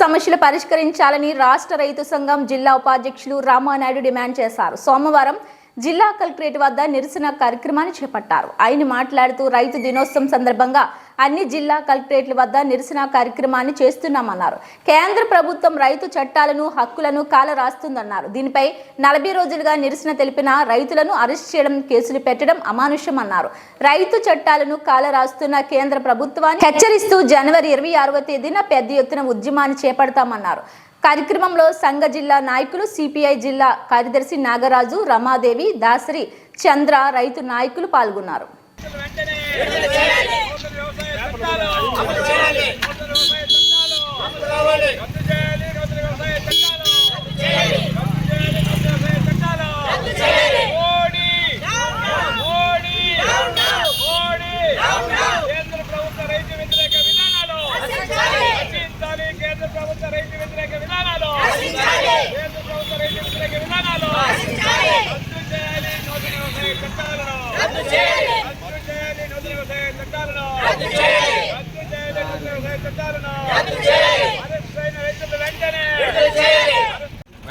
సమస్యలు పరిష్కరించాలని రాష్ట్ర రైతు సంఘం జిల్లా ఉపాధ్యక్షులు రామానాయుడు డిమాండ్ చేశారు. సోమవారం జిల్లా కలెక్టరేట్ వద్ద నిరసన కార్యక్రమాన్ని చేపట్టారు. ఆయన మాట్లాడుతూ రైతు దినోత్సవం సందర్భంగా అన్ని జిల్లా కలెక్టరేట్ల వద్ద నిరసన కార్యక్రమాన్ని చేస్తున్నామన్నారు. కేంద్ర ప్రభుత్వం రైతు చట్టాలను హక్కులను కాలరాస్తుందన్నారు. దీనిపై 40 రోజులుగా నిరసన తెలిపిన రైతులను అరెస్ట్ చేయడం, కేసులు పెట్టడం అమానుషమన్నారు. రైతు చట్టాలను కాలరాస్తున్న కేంద్ర ప్రభుత్వాన్ని హెచ్చరిస్తూ జనవరి 26వ తేదీన పెద్ద ఎత్తున ఉద్యమాన్ని చేపడతామన్నారు. కార్యక్రమంలో సంఘ జిల్లా నాయకులు, సిపిఐ జిల్లా కార్యదర్శి నాగరాజు, రమాదేవి, దాసరి, చంద్ర, రైతు నాయకులు పాల్గొన్నారు.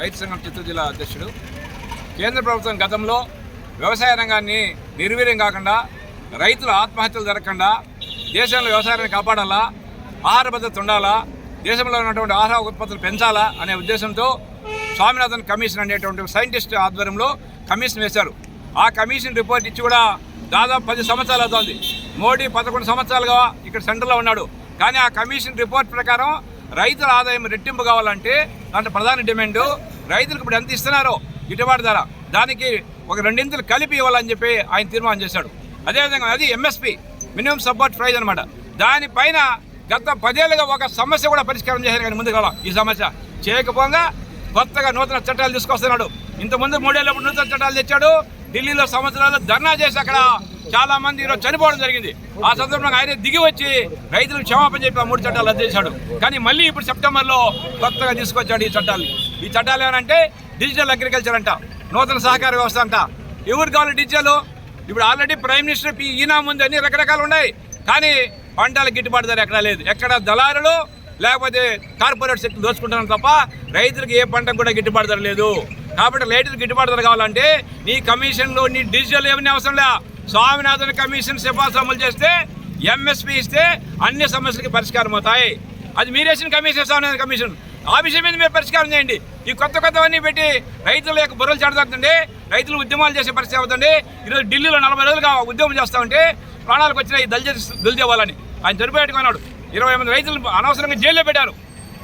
రైతు సంఘం చిత్తూరు జిల్లా అధ్యక్షుడు. కేంద్ర ప్రభుత్వం గతంలో వ్యవసాయ రంగాన్ని నిర్వీర్యం కాకుండా, రైతుల ఆత్మహత్యలు జరగకుండా దేశంలో వ్యవసాయాన్ని కాపాడాలా, ఆహార భద్రత ఉండాలా, దేశంలో ఉన్నటువంటి ఆహార ఉత్పత్తులు పెంచాలా అనే ఉద్దేశంతో స్వామినాథన్ కమిషన్ అనేటువంటి సైంటిస్ట్ ఆధ్వర్యంలో కమిషన్ వేశారు. ఆ కమిషన్ రిపోర్ట్ ఇచ్చి కూడా దాదాపు 10 సంవత్సరాలు అవుతుంది. మోడీ 11 సంవత్సరాలుగా ఇక్కడ సెంటర్లో ఉన్నాడు. కానీ ఆ కమిషన్ రిపోర్ట్ ప్రకారం రైతుల ఆదాయం రెట్టింపు కావాలంటే దాంట్లో ప్రధాన డిమాండ్ రైతులకు ఇప్పుడు ఎంత ఇస్తున్నారో గిట్టుబాటు ధర, దానికి ఒక 2 ఇంతలు కలిపి ఇవ్వాలని చెప్పి ఆయన తీర్మానం చేశాడు. అదేవిధంగా అది ఎంఎస్పి, మినిమం సపోర్ట్ ప్రైజ్ అనమాట. దానిపైన గత 10 ఏళ్ళుగా ఒక సమస్య కూడా పరిష్కారం చేశారు. కానీ ముందు కాలం ఈ సమస్య చేయకపోగా కొత్తగా నూతన చట్టాలు తీసుకొస్తున్నాడు. ఇంతకుముందు 3 ఏళ్ళప్పుడు నూతన చట్టాలు తెచ్చాడు. ఢిల్లీలో సంవత్సరాలు ధర్నా చేసి అక్కడ చాలా మంది ఈరోజు చనిపోవడం జరిగింది. ఆ సందర్భంగా ఆయన దిగి వచ్చి రైతులకు క్షమాపణ చెప్పి ఆ 3 చట్టాలు రద్దు చేశాడు. కానీ మళ్ళీ ఇప్పుడు సెప్టెంబర్లో కొత్తగా తీసుకొచ్చాడు ఈ చట్టాలు. ఈ చట్టాలు ఏమంటే డిజిటల్ అగ్రికల్చర్ అంట, నూతన సహకార వ్యవస్థ అంట. ఎవరు కావాలి డిజిటల్? ఇప్పుడు ఆల్రెడీ ప్రైమ్ మినిస్టర్ ఈనా ముందు అన్ని రకరకాలు ఉన్నాయి. కానీ పంటల గిట్టుబాటు ధర ఎక్కడా లేదు. ఎక్కడ దళారులు లేకపోతే కార్పొరేట్ శక్తులు దోచుకుంటున్నారు తప్ప రైతులకు ఏ పంటకు కూడా గిట్టుబాటు ధర లేదు. కాబట్టి రైతులకు గిట్టుబాటు ధర కావాలంటే నీ కమిషన్లో నీ డిజిటల్ ఏమీ అవసరం లే. స్వామినాథన్ కమిషన్ సిఫార్సు అమలు చేస్తే, ఎంఎస్పీ ఇస్తే అన్ని సమస్యలకి పరిష్కారం అవుతాయి. అది మీరేసిన కమిషన్, స్వామినాథన్ కమిషన్. ఆ విషయం మీద మీరు పరిష్కారం చేయండి. ఈ కొత్తవన్నీ పెట్టి రైతుల యొక్క బుర్రలు చెడతాడుతుండే, రైతులు ఉద్యమాలు చేసే పరిస్థితి అవుతుంది. ఈరోజు ఢిల్లీలో 40 రోజులుగా ఉద్యమం చేస్తూ ఉంటే ప్రాణాలకు వచ్చిన ఈ దళితేవాలని ఆయన చనిపోయేట్టుకున్నాడు. 20 మంది రైతులు అనవసరంగా జైల్లో పెట్టారు.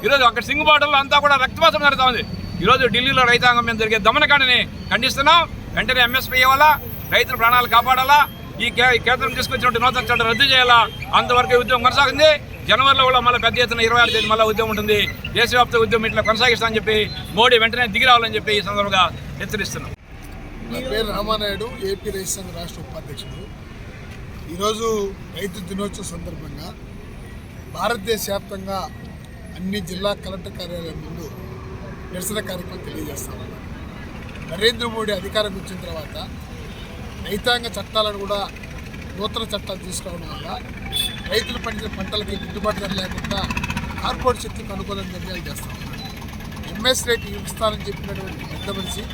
ఈరోజు అక్కడ సింగుబాటులో అంతా కూడా రక్తపాతం జరుగుతూ ఉంది. ఈరోజు ఢిల్లీలో రైతాంగం మీద జరిగే దమనకాండని ఖండిస్తున్నాం. వెంటనే ఎంఎస్పీ ఇవ్వాలా, రైతుల ప్రాణాలు కాపాడాలా, ఈ కేంద్రం తీసుకొచ్చినట్టు నూతన చట్టం రద్దు చేయాలా. అంతవరకు ఉద్యమం కొనసాగింది. జనవరిలో కూడా మళ్ళీ పెద్ద ఎత్తున 26వ తేదీ మళ్ళీ ఉద్యమం ఉంటుంది. దేశవ్యాప్త ఉద్యమం ఇట్లా కొనసాగిస్తామని చెప్పి మోడీ వెంటనే దిగి రావాలని చెప్పి ఈ సందర్భంగా హెచ్చరిస్తున్నాం. నా పేరు రామానాయుడు, ఏపీ రైతు సంఘ రాష్ట్ర ఉపాధ్యక్షుడు. ఈరోజు రైతు దినోత్సవం సందర్భంగా భారతదేశ వ్యాప్తంగా అన్ని జిల్లా కలెక్టర్ కార్యాలయం ముందు నిరసన కార్యక్రమం తెలియజేస్తామన్నారు. నరేంద్ర మోడీ అధికారం వచ్చిన తర్వాత రైతాంగ చట్టాలను కూడా నూతన చట్టాలు తీసుకురావడం వల్ల రైతులు పండించిన పంటలకి గిట్టుబాటు ధర లేకుండా కార్పొరేట్ శక్తికి అనుకూలంగా నిర్ణయాలు చేస్తామన్నారు. ఎంఎస్ రేట్ ఇస్తానని చెప్పినటువంటి పెద్ద మనిషి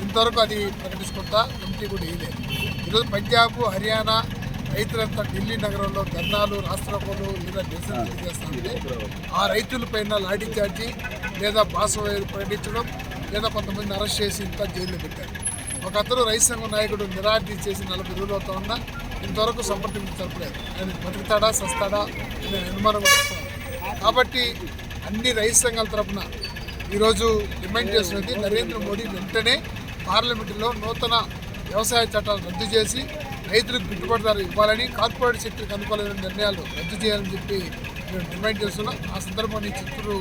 ఇంతవరకు అది ప్రకటించుకుంటా కమిటీ కూడా వేయలేదు. ఈరోజు పంజాబ్, హర్యానా రైతులంతా ఢిల్లీ నగరంలో ధర్నాలు, రాష్ట్రపతులు లేదా నిరసన తెలియజేస్తామంటే ఆ రైతులపైన లాఠీ చార్జీ లేదా బాస ప్రకటించడం, లేదా కొంతమంది అరెస్ట్ చేసి ఇంత జైల్లో పెట్టారు. ఒక అతను రైతు సంఘం నాయకుడు నిరాధ్య చేసి 40 రోజులు అవుతా ఉన్నా ఇంతవరకు సంప్రదింపు జరపలేదు. ఆయన బతుకుతాడా సస్తాడా అనే అనుమానం కూడా వస్తుంది. కాబట్టి అన్ని రైతు సంఘాల తరఫున ఈరోజు డిమాండ్ చేస్తున్నది నరేంద్ర మోడీ వెంటనే పార్లమెంటులో నూతన వ్యవసాయ చట్టాలు రద్దు చేసి రైతులకు గిట్టుబాటు ధర ఇవ్వాలని, కార్పొరేట్ శక్తికి అనుకూలమైన నిర్ణయాలు రద్దు చేయాలని చెప్పి మేము డిమాండ్ చేస్తున్నాం. ఆ సందర్భంగా చిత్తూరు